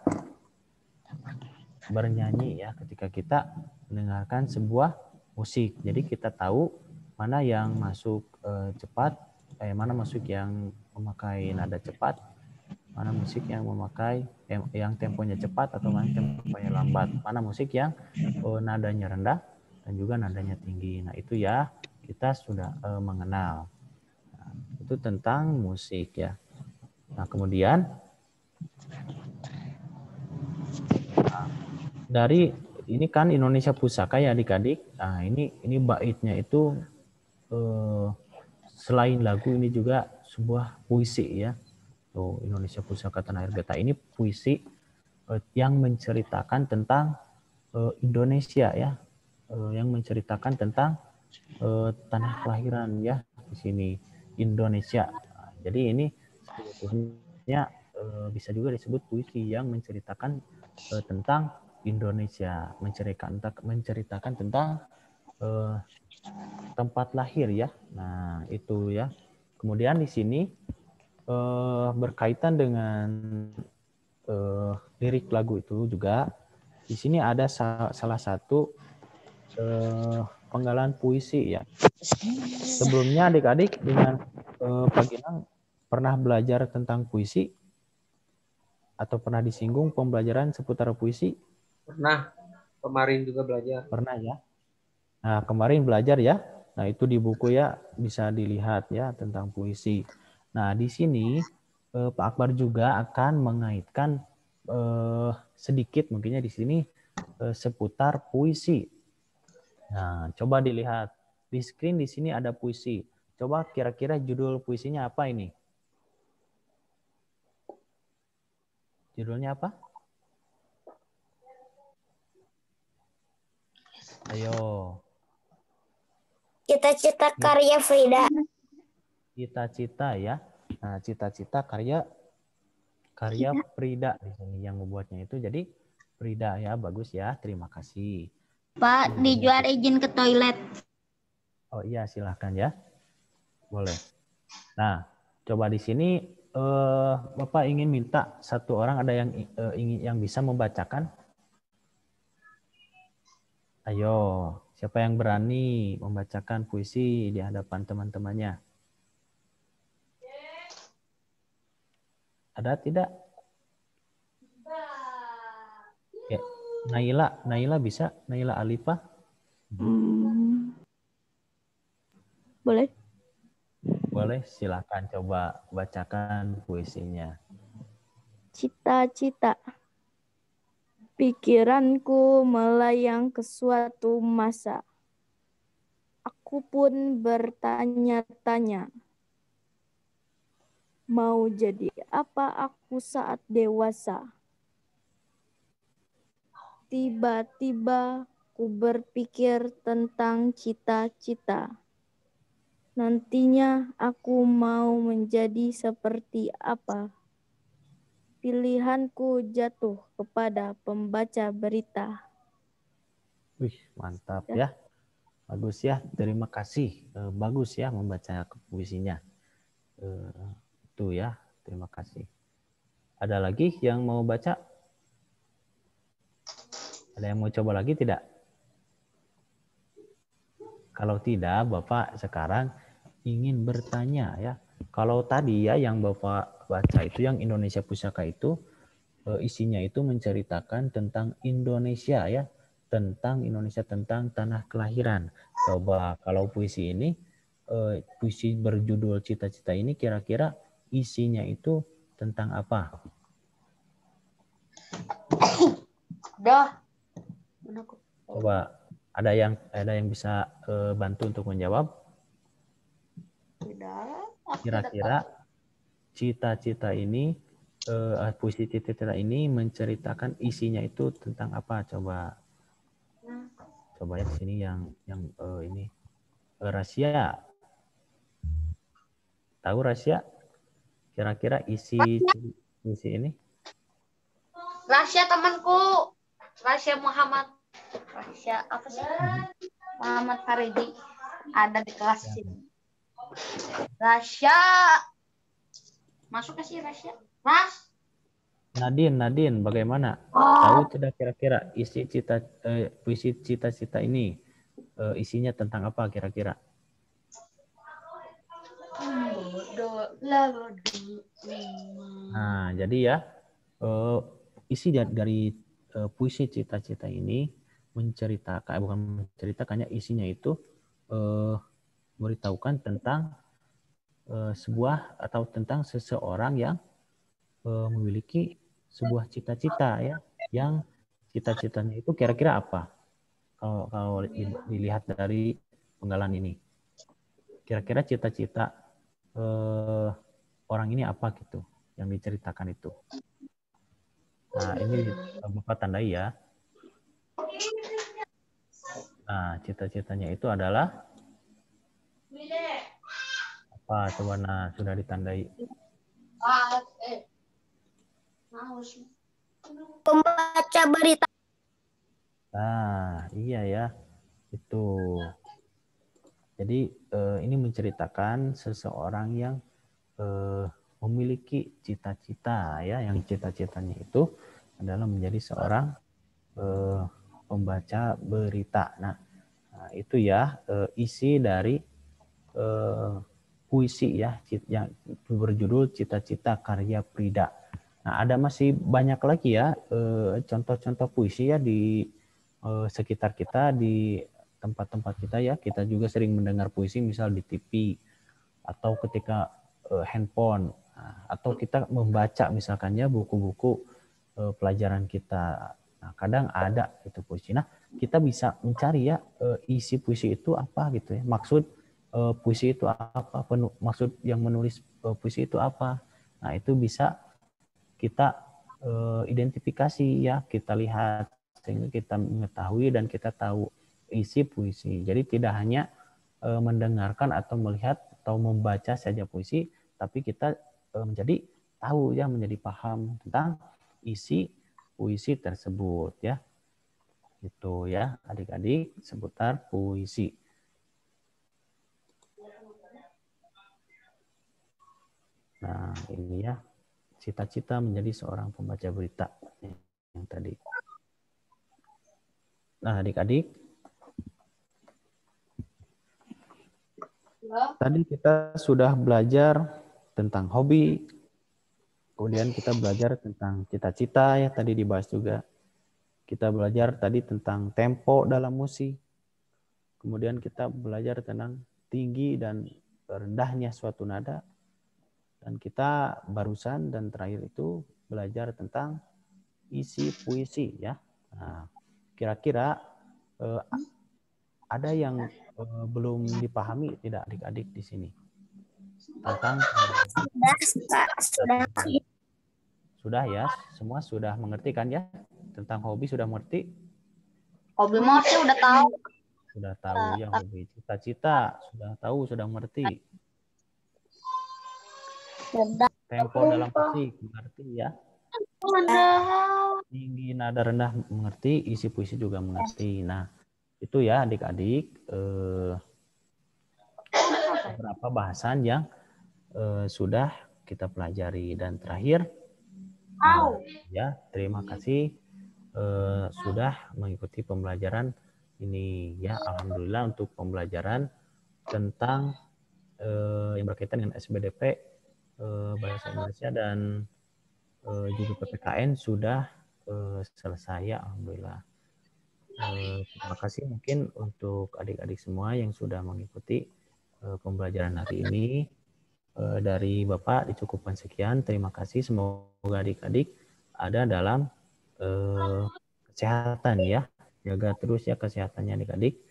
bernyanyi ya, ketika kita mendengarkan sebuah musik. Jadi kita tahu mana yang masuk cepat, mana musik yang memakai nada cepat, mana musik yang memakai yang temponya cepat atau mana temponya lambat, mana musik yang nadanya rendah dan juga nadanya tinggi. Nah itu ya kita sudah mengenal. Nah, itu tentang musik ya. Nah kemudian dari ini kan Indonesia Pusaka ya adik-adik. Nah ini baitnya itu selain lagu ini juga sebuah puisi ya. Tuh Indonesia Pusaka Tanah Air Beta ini puisi yang menceritakan tentang Indonesia ya, yang menceritakan tentang tanah kelahiran ya di sini Indonesia. Nah, jadi ini sebetulnya bisa juga disebut puisi yang menceritakan tentang Indonesia, menceritakan tentang tempat lahir ya. Nah itu ya. Kemudian di sini berkaitan dengan lirik lagu itu juga di sini ada salah satu penggalan puisi ya. Sebelumnya adik-adik dengan Pak Ginang pernah belajar tentang puisi atau pernah disinggung pembelajaran seputar puisi? Pernah, kemarin juga belajar. Pernah ya. Nah kemarin belajar ya. Nah itu di buku ya bisa dilihat ya tentang puisi. Nah di sini Pak Akbar juga akan mengaitkan sedikit mungkinnya di sini seputar puisi. Nah, coba dilihat di screen di sini ada puisi. Coba kira-kira judul puisinya apa ini? Judulnya apa? Ayo. Cita-cita karya Frida. Cita-cita ya. Nah, cita-cita karya Frida di sini yang membuatnya itu jadi Frida ya, bagus ya. Terima kasih. Pak, dijual izin ke toilet. Oh iya, silahkan ya. Boleh. Nah, coba di sini Bapak ingin minta satu orang ada yang ingin yang bisa membacakan? Ayo, siapa yang berani membacakan puisi di hadapan teman-temannya? Ada tidak? Ya, Naila bisa? Naila Alifah? Boleh? Boleh, silakan coba bacakan puisinya. Cita-cita. Pikiranku melayang ke suatu masa. Aku pun bertanya-tanya. Mau jadi apa aku saat dewasa? Tiba-tiba ku berpikir tentang cita-cita. Nantinya aku mau menjadi seperti apa? Pilihanku jatuh kepada pembaca berita. Wih, mantap ya. Bagus ya, terima kasih. Bagus ya membaca puisinya. Itu ya, terima kasih. Ada lagi yang mau baca? Ada yang mau coba lagi tidak? Kalau tidak, Bapak sekarang ingin bertanya ya. Kalau tadi ya yang Bapak baca itu yang Indonesia Pusaka itu isinya itu menceritakan tentang Indonesia ya, tentang Indonesia, tentang tanah kelahiran. Coba kalau puisi ini puisi berjudul Cita-cita ini kira-kira isinya itu tentang apa? Dah. Coba ada yang bisa bantu untuk menjawab? Tidak. Kira-kira cita-cita ini, puisi cita-cita ini menceritakan isinya itu tentang apa? Coba ya di sini yang ini Rasya. Tahu Rasya? Kira-kira isi puisi ini? Rahasia temanku. Rahasia Muhammad. Rahasia apa sih? Muhammad Faridi. Ada di kelas sini. Rahasia. Masuk ke sih Rahasia? Ras. Nadine, bagaimana? Oh. Tahu tidak kira-kira isi puisi cita-cita ini isinya tentang apa kira-kira? Nah, jadi ya isi dari puisi cita-cita ini bukan menceritakannya, isinya itu memberitahukan tentang sebuah atau tentang seseorang yang memiliki sebuah cita-cita ya, yang cita-citanya itu kira-kira apa? Kalau dilihat dari penggalan ini, kira-kira cita-cita orang ini apa gitu yang diceritakan itu. Nah, ini Bapak tandai ya. Nah, cita-citanya itu adalah apa? Coba sudah ditandai. Pembaca berita. Nah, iya ya. Itu. Jadi ini menceritakan seseorang yang memiliki cita-cita ya, yang cita-citanya itu adalah menjadi seorang pembaca berita. Nah, itu ya isi dari puisi ya yang berjudul Cita-Cita karya Prida. Nah, ada masih banyak lagi ya contoh-contoh puisi ya di sekitar kita, di tempat-tempat kita ya. Kita juga sering mendengar puisi misal di TV atau ketika handphone, atau kita membaca misalkan ya buku-buku pelajaran kita. Nah, kadang ada itu puisi. Nah, kita bisa mencari ya isi puisi itu apa gitu ya. Maksud puisi itu apa? Maksud yang menulis puisi itu apa? Nah, itu bisa kita identifikasi ya, kita lihat sehingga kita mengetahui dan kita tahu isi puisi. Jadi tidak hanya mendengarkan atau melihat atau membaca saja puisi, tapi kita menjadi tahu ya, menjadi paham tentang isi puisi tersebut ya. Itu ya adik-adik seputar puisi. Nah, ini ya cita-cita menjadi seorang pembaca berita yang tadi. Nah, adik-adik, tadi kita sudah belajar tentang hobi, kemudian kita belajar tentang cita-cita ya, tadi dibahas juga. Kita belajar tadi tentang tempo dalam musik, kemudian kita belajar tentang tinggi dan rendahnya suatu nada, dan kita barusan dan terakhir itu belajar tentang isi puisi ya. Nah, kira-kira ada yang belum dipahami tidak adik-adik di sini tentang sudah ya, semua sudah mengerti kan ya tentang hobi, sudah mengerti? Hobi mau sih udah tahu. Sudah tahu ya hobi. Cita-cita sudah tahu, sudah mengerti. Tempo dalam musik mengerti ya. Tinggi nada rendah mengerti, isi puisi juga mengerti. Nah, itu ya adik-adik beberapa bahasan yang sudah kita pelajari. Dan terakhir ya, terima kasih sudah mengikuti pembelajaran ini ya. Alhamdulillah untuk pembelajaran tentang yang berkaitan dengan SBDP bahasa Indonesia dan juga PPKN sudah selesai ya, alhamdulillah. Terima kasih mungkin untuk adik-adik semua yang sudah mengikuti pembelajaran hari ini. Dari Bapak dicukupkan sekian. Terima kasih. Semoga adik-adik ada dalam kesehatan ya. Jaga terus ya kesehatannya adik-adik.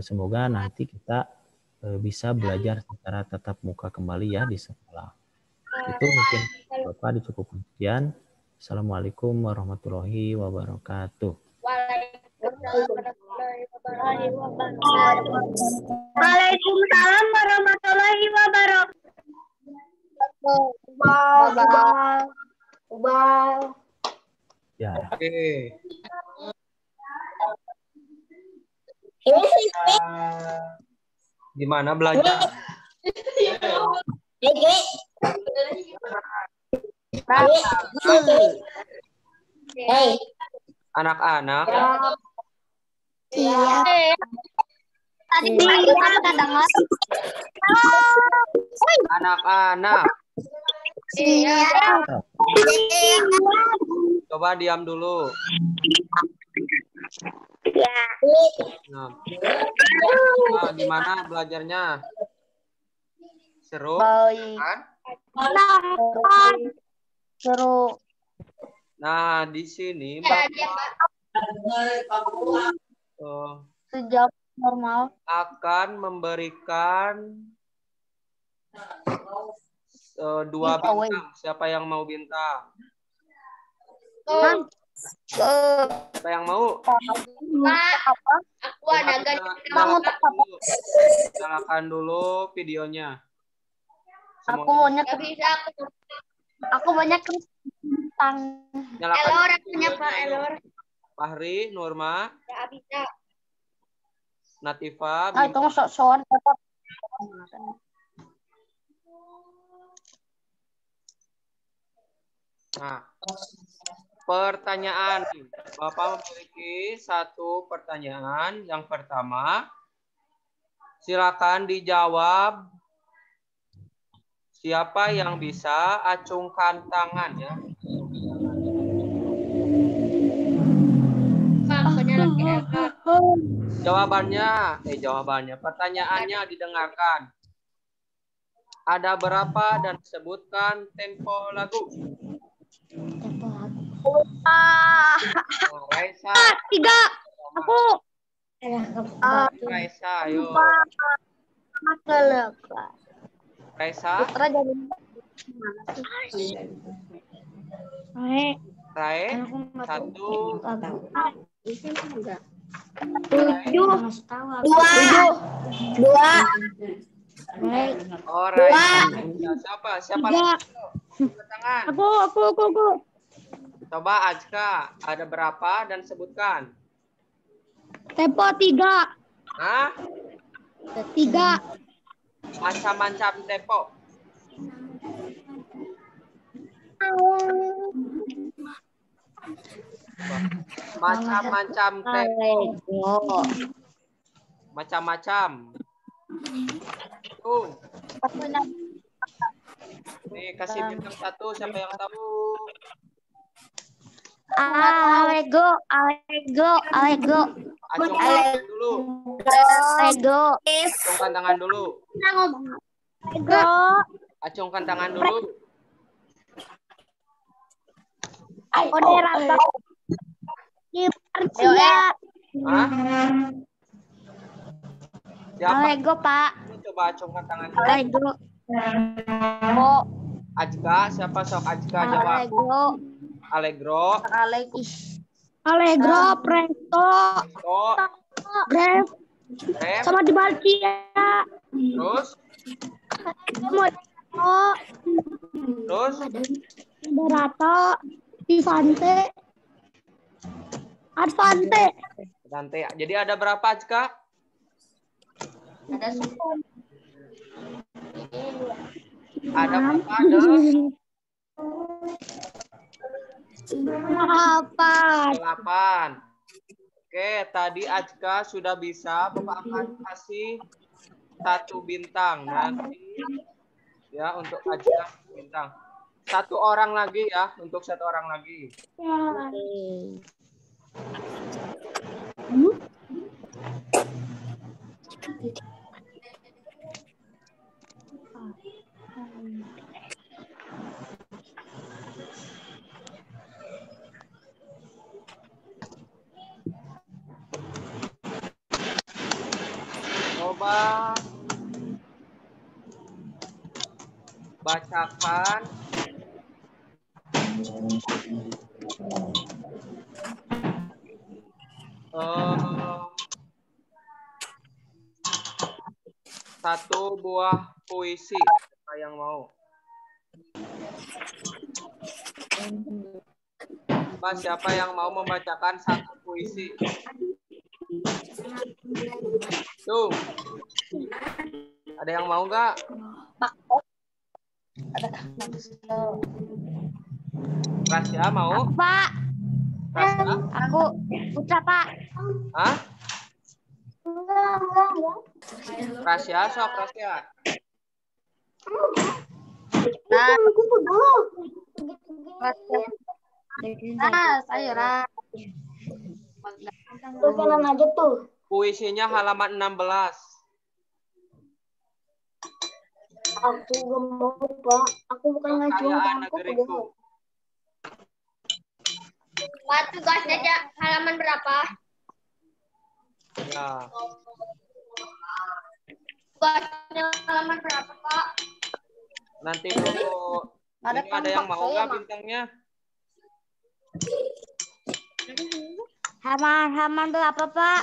Semoga nanti kita bisa belajar secara tatap muka kembali ya di sekolah. Itu mungkin Bapak dicukupkan sekian. Assalamualaikum warahmatullahi wabarakatuh. Waalaikumsalam warahmatullahi wabarakatuh. Ya, Oke. Gimana belajar? Anak-anak, Tadi kita dengar. anak-anak, Iya. coba diam dulu. Nah, gimana belajarnya? Seru? Kan? Seru. Nah, di sini Sejauh normal. akan memberikan 2 bintang. Siapa yang mau bintang? Siapa yang mau? Aku ada Nyalakan dulu videonya. Aku maunya aku banyak tentang Nyalakan Elor, videonya, Pak ayo. Elor. Fahri, Nurma, Bisa. Natifa, Ah, itu sok-sokan. Nah, pertanyaan. Bapak memiliki 1 pertanyaan. Yang pertama, silakan dijawab. Siapa yang bisa acungkan tangan ya? Jawabannya, pertanyaannya didengarkan. Ada berapa dan sebutkan tempo lagu. Nah, Raisa. 3. Aku. Raisa, ayo. Raisa. Putra jadi. Rae. 1. 2. Oh, Raisa. Siapa lagi? Tangan. Aku. Coba Ajka, ada berapa dan sebutkan. Tempo 3. Hah? 3. Macam-macam tempo. Macam-macam tempo. Macam-macam. Tuh. Nih, kasih bintang 1, siapa yang tahu? Alego. Acungkan dulu. Alego. Acungkan tangan dulu. Acungkan tangan dulu. Hah? Siapa? Alego, Pak. Coba acungkan tangan dulu. Alego. Ajka, siapa sok Ajka jawab? Allegro. Allegro, Presto. Grab. Sama di Balcia. Terus? Terus? Barato. Advante. Jadi ada berapa Ajka? Ada 10. Ada berapa? Ada 8. Oke, tadi Ajka sudah bisa. Bapak akan kasih 1 bintang nanti ya untuk Ajka bintang. 1 orang lagi ya, untuk 1 orang lagi. Coba bacakan satu buah puisi. Siapa yang mau? Siapa yang mau membacakan satu puisi? Tuh. Ada yang mau nggak? Rasya mau? Pak, Rasya? aku Putra, Pak. Hah? Rasya, sok Rasya. Saya Ras. aja tuh. Puisinya halaman 16. Aku gak mau, Pak. Aku bukan ngajuin Kekayaan aku. negeriku. Pak, tugas aja halaman berapa? Ya. Tugasnya halaman berapa, Pak? Nanti dulu. Ini ada yang mau nggak bintangnya? Halaman berapa, Pak?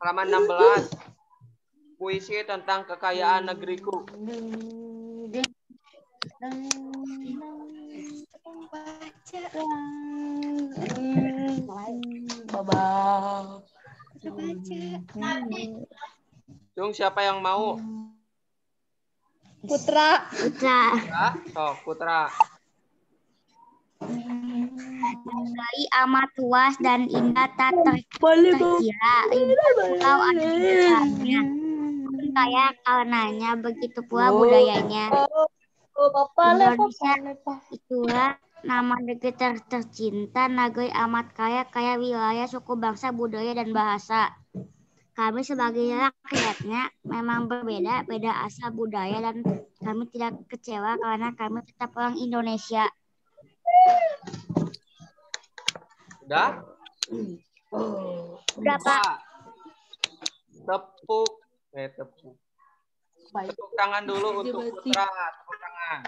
Halaman 16. Puisi tentang kekayaan negeriku. Cung, siapa yang mau? Putra. Putra. Sok, Putra. Dari amat luas dan indah tak terkira. Pulau ada di dalamnya. Kaya karenanya, begitu pula budayanya. Indonesia itulah nama negeri tercinta, negeri amat kaya, kaya wilayah, suku, bangsa, budaya, dan bahasa. Kami sebagai rakyatnya memang berbeda, beda asal budaya, dan kami tidak kecewa karena kami tetap orang Indonesia. Udah? Udah, Pak. Tepuk. Tepuk tangan dulu untuk Putra. Tepuk tangan.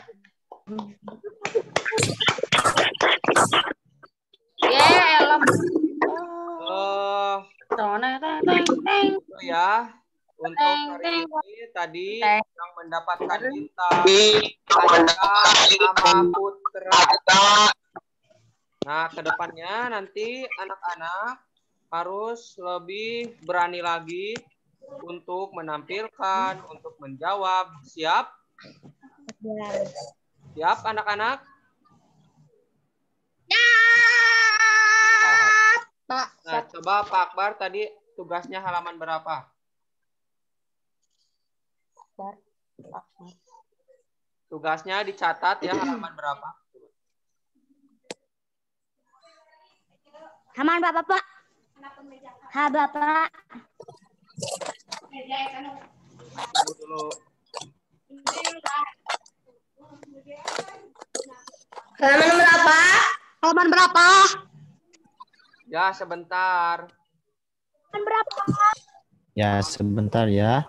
Itu ya. Untuk hari ini tadi yang mendapatkan bintang nama Putra. Nah, kedepannya nanti anak-anak harus lebih berani lagi untuk menampilkan, untuk menjawab. Siap? Siap, anak-anak? Pak. Nah, coba Pak Akbar tadi tugasnya halaman berapa? Tugasnya dicatat ya halaman berapa? Halaman berapa, Pak? Bapak. Dulu. Halaman berapa? Halaman berapa? Ya, sebentar. Halaman berapa? Ya, sebentar ya.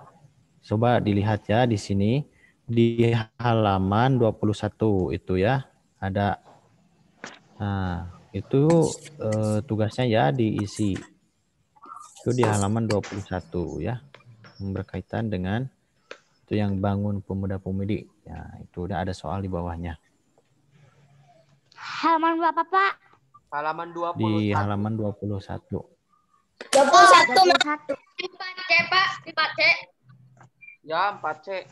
Coba dilihat ya di sini. Di halaman 21 itu ya. Ada. Nah, itu tugasnya ya diisi. Itu di halaman 21 ya. Berkaitan dengan itu yang bangun pemuda-pemudi. Ya, itu udah ada soal di bawahnya. Halaman berapa, Pak? Halaman 21. Di halaman 21. 21. 4C, Pak. 4C. Ya, 4C.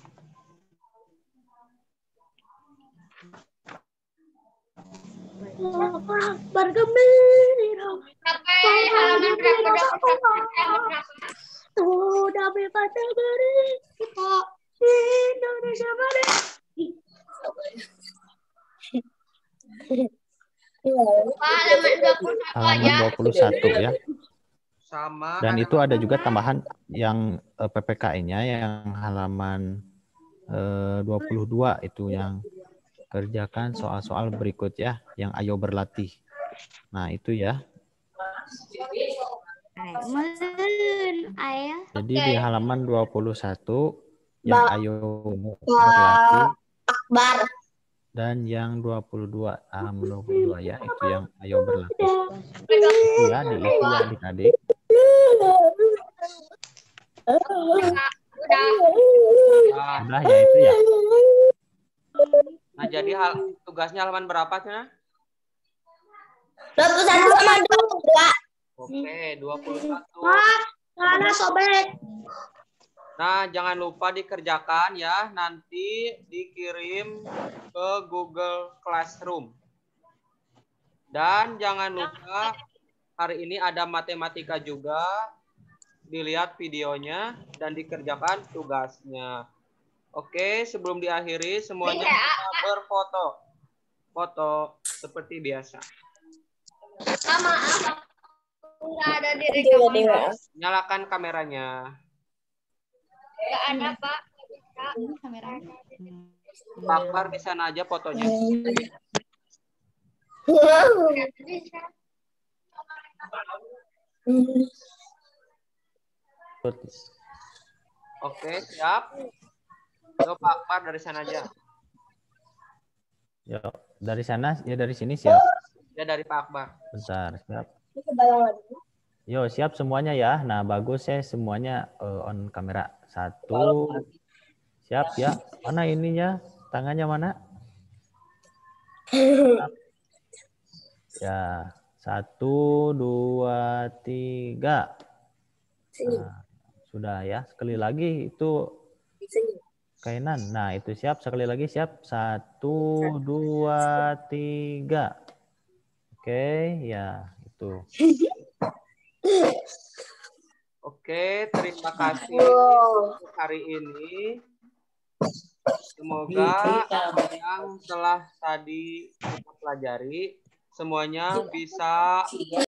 Bergembira. Sampai halaman berapa? Sudah bebas negeri kita Indonesia merdeka. Halaman 21 Halaman 21 ya. Sama. Dan itu ada juga tambahan yang PPKI-nya yang halaman 22 itu yang kerjakan soal-soal berikut ya, yang ayo berlatih. Nah, itu ya. Jadi di halaman 21 yang ayo berlatih. Akbar. Dan yang 22, halaman 22 ya, itu yang ayo berlatih. Ya, diisi ya adik-adik. Nah, Udah ya itu ya. nah jadi tugasnya halaman berapa sih? 21 sama 22. Oke, 21. Celana sobek. Nah, jangan lupa dikerjakan ya. Nanti dikirim ke Google Classroom. Dan jangan lupa hari ini ada matematika juga. Dilihat videonya dan dikerjakan tugasnya. Oke, sebelum diakhiri semuanya kita berfoto. Foto seperti biasa. Sama apa? Enggak ada di rekaman. Nyalakan kameranya. Enggak ada, Pak. Pak Akbar di sana aja fotonya. Oke, siap. Yo, Pak Akbar dari sana aja. Yo, dari sana ya, dari sini siap. Ya, dari Pak Akbar. Bentar, siap. Yo, siap semuanya ya. Nah, bagus ya semuanya on kamera. 1. Siap ya. Mana ininya? Tangannya mana? Ya, 1, 2, 3. Nah, sudah ya. Sekali lagi itu kainan. Nah, itu siap. Sekali lagi siap. 1, 2, 3. Oke, ya itu. Oke, terima kasih untuk hari ini. Semoga apa yang telah tadi kita pelajari semuanya bisa